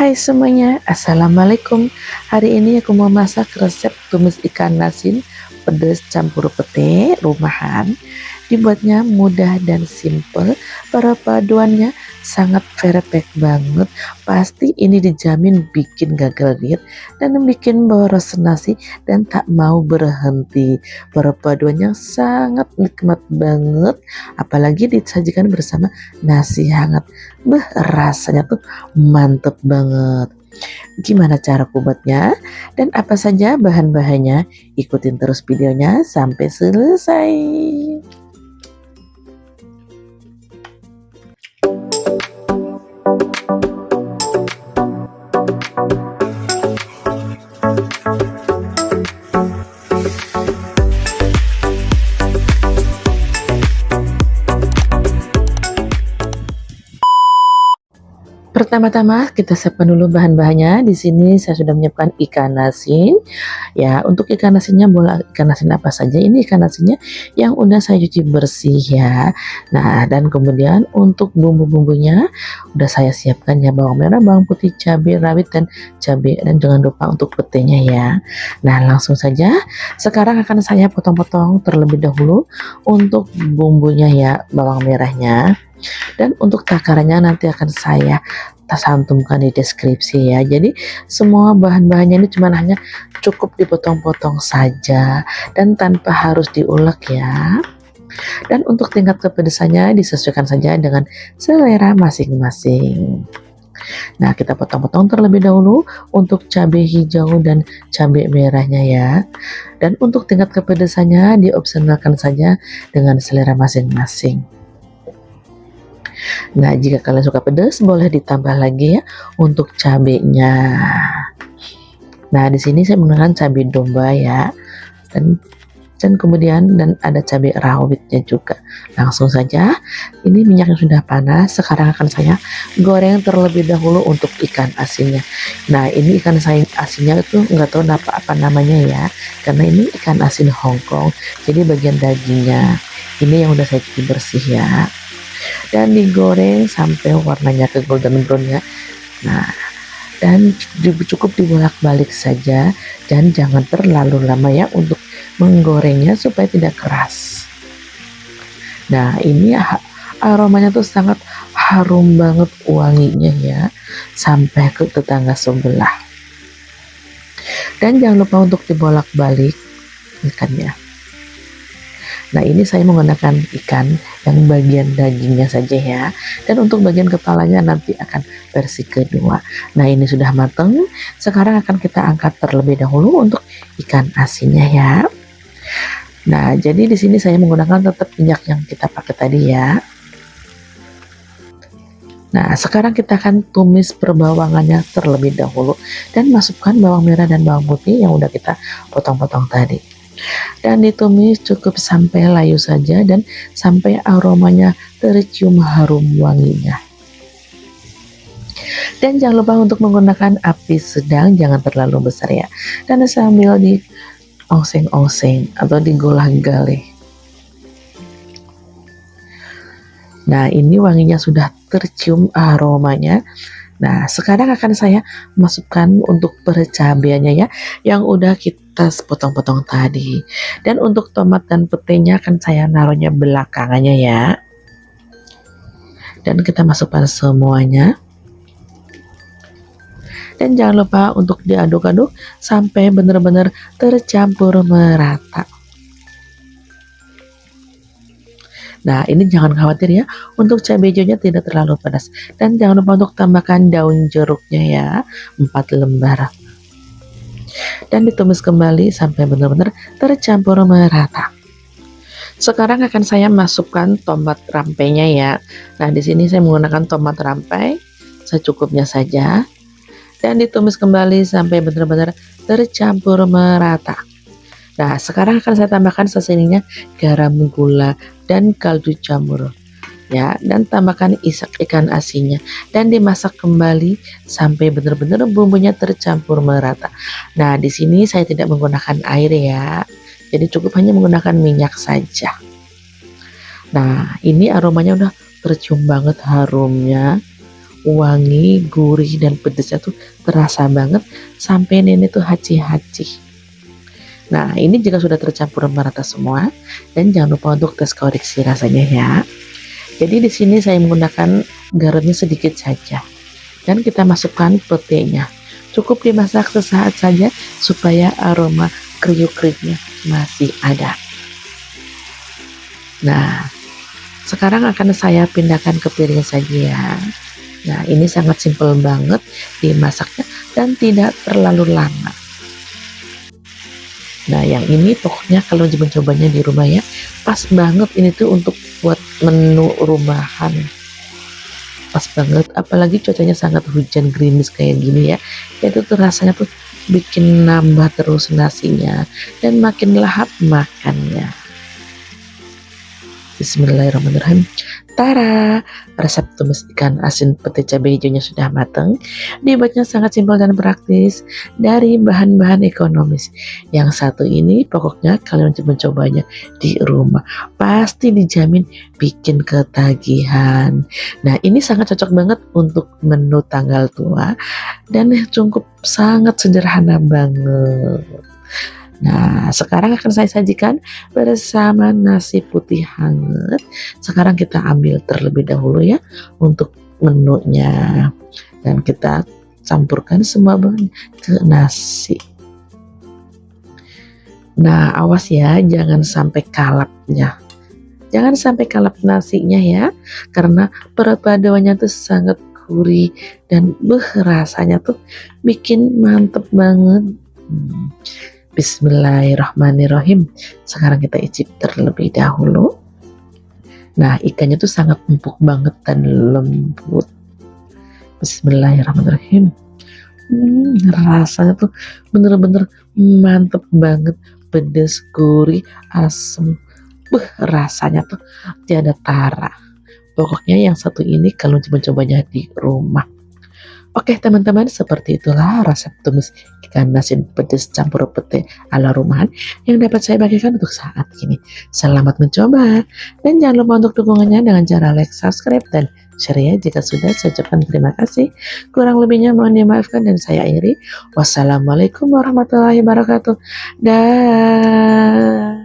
Hai semuanya, Assalamualaikum. Hari ini aku mau masak resep tumis ikan asin pedas campur pete rumahan. Dibuatnya mudah dan simple, perpaduannya sangat perfect banget. Pasti ini dijamin bikin gagal diet dan bikin boros nasi dan tak mau berhenti. Perpaduannya sangat nikmat banget, apalagi disajikan bersama nasi hangat. Rasanya tuh mantep banget. Gimana cara buatnya dan apa saja bahan-bahannya? Ikutin terus videonya sampai selesai. Pertama-tama kita siapkan dulu bahan-bahannya. Di sini saya sudah menyiapkan ikan asin. Ya, untuk ikan asinnya boleh ikan asin apa saja. Ini ikan asinnya yang udah saya cuci bersih ya. Nah, dan kemudian untuk bumbu-bumbunya udah saya siapkan ya, bawang merah, bawang putih, cabai rawit dan cabai, dan jangan lupa untuk petenya ya. Nah, langsung saja. Sekarang akan saya potong-potong terlebih dahulu untuk bumbunya ya, bawang merahnya. Dan untuk takarannya nanti akan saya cantumkan di deskripsi ya. Jadi semua bahan-bahannya ini cuma hanya cukup dipotong-potong saja dan tanpa harus diulek ya. Dan untuk tingkat kepedesannya disesuaikan saja dengan selera masing-masing. Nah, kita potong-potong terlebih dahulu untuk cabai hijau dan cabai merahnya ya. Dan untuk tingkat kepedesannya diopsionalkan saja dengan selera masing-masing. Nah, jika kalian suka pedas, boleh ditambah lagi ya untuk cabenya. Nah, di sini saya menggunakan cabai domba ya, dan kemudian dan ada cabai rawitnya juga. Langsung saja, ini minyak yang sudah panas. Sekarang akan saya goreng terlebih dahulu untuk ikan asinnya. Nah, ini ikan asinnya itu nggak tahu apa namanya ya, karena ini ikan asin Hongkong. Jadi bagian dagingnya ini yang udah saya cuci bersih ya. Dan digoreng sampai warnanya ke golden brown ya. Nah, dan cukup dibolak-balik saja dan jangan terlalu lama ya untuk menggorengnya supaya tidak keras. Nah, ini aromanya tuh sangat harum banget, wanginya ya, sampai ke tetangga sebelah. Dan jangan lupa untuk dibolak-balik ikannya. Nah, ini saya menggunakan ikan yang bagian dagingnya saja ya. Dan untuk bagian kepalanya nanti akan versi kedua. Nah, ini sudah matang. Sekarang akan kita angkat terlebih dahulu untuk ikan asinnya ya. Nah, jadi di sini saya menggunakan tetap minyak yang kita pakai tadi ya. Nah, sekarang kita akan tumis perbawangannya terlebih dahulu dan masukkan bawang merah dan bawang putih yang udah kita potong-potong tadi. Dan ditumis cukup sampai layu saja dan sampai aromanya tercium harum wanginya. Dan jangan lupa untuk menggunakan api sedang, jangan terlalu besar ya, dan sambil di oseng-oseng atau digolah-galih. Nah, ini wanginya sudah tercium aromanya. Nah, sekarang akan saya masukkan untuk percabeannya ya, yang udah kita potong-potong tadi. Dan untuk tomat dan petenya akan saya naruhnya belakangannya ya. Dan kita masukkan semuanya. Dan jangan lupa untuk diaduk-aduk sampai benar-benar tercampur merata. Nah, ini jangan khawatir ya, untuk cabai hijaunya tidak terlalu pedas. Dan jangan lupa untuk tambahkan daun jeruknya ya, 4 lembar. Dan ditumis kembali sampai benar-benar tercampur merata. Sekarang akan saya masukkan tomat rampenya ya. Nah, di sini saya menggunakan tomat rampai secukupnya saja. Dan ditumis kembali sampai benar-benar tercampur merata. Nah, sekarang akan saya tambahkan sesininya garam, gula, dan kaldu jamur ya, dan tambahkan ikan asinnya dan dimasak kembali sampai benar-benar bumbunya tercampur merata. Nah, di sini saya tidak menggunakan air ya, jadi cukup hanya menggunakan minyak saja. Nah, ini aromanya udah tercium banget harumnya, wangi, gurih, dan pedesnya tuh terasa banget sampai nenek tuh haci-haci. Nah, ini jika sudah tercampur merata semua, dan jangan lupa untuk tes koreksi rasanya ya. Jadi di sini saya menggunakan garamnya sedikit saja, dan kita masukkan petenya. Cukup dimasak sesaat saja supaya aroma kriuk-kriuknya masih ada. Nah, sekarang akan saya pindahkan ke piring saja ya. Nah, ini sangat simpel banget dimasaknya dan tidak terlalu lama. Nah, yang ini pokoknya kalau mencobanya di rumah ya, pas banget ini tuh untuk buat menu rumahan. Pas banget, apalagi cuacanya sangat hujan gerimis kayak gini ya. Itu tuh rasanya tuh bikin nambah terus nasinya dan makin lahap makannya. Bismillahirrahmanirrahim. Tara, resep tumis ikan asin pete cabai hijaunya sudah matang. Dibuatnya sangat simpel dan praktis dari bahan-bahan ekonomis. Yang satu ini pokoknya kalian mencobanya di rumah pasti dijamin bikin ketagihan. Nah, ini sangat cocok banget untuk menu tanggal tua dan cukup sangat sederhana banget. Nah, sekarang akan saya sajikan bersama nasi putih hangat. Sekarang kita ambil terlebih dahulu ya untuk menunya. Dan kita campurkan semua bahan ke nasi. Nah, awas ya, jangan sampai kalapnya. Jangan sampai kalap nasinya ya, karena perpaduannya tuh sangat gurih dan rasanya tuh bikin mantep banget. Bismillahirrahmanirrahim. Sekarang kita icip terlebih dahulu. Nah, ikannya tuh sangat empuk banget dan lembut. Bismillahirrahmanirrahim. Rasanya tuh bener-bener mantep banget, pedas, gurih, asem. Rasanya tuh tiada tara. Pokoknya yang satu ini kalau coba-cobanya di rumah. Oke teman-teman, seperti itulah resep tumis ikan asin pedas campur pete ala rumahan yang dapat saya bagikan untuk saat ini. Selamat mencoba, dan jangan lupa untuk dukungannya dengan cara like, subscribe, dan share ya jika sudah. Saya ucapkan terima kasih. Kurang lebihnya mohon dimaafkan dan saya akhiri. Wassalamualaikum warahmatullahi wabarakatuh. Dah.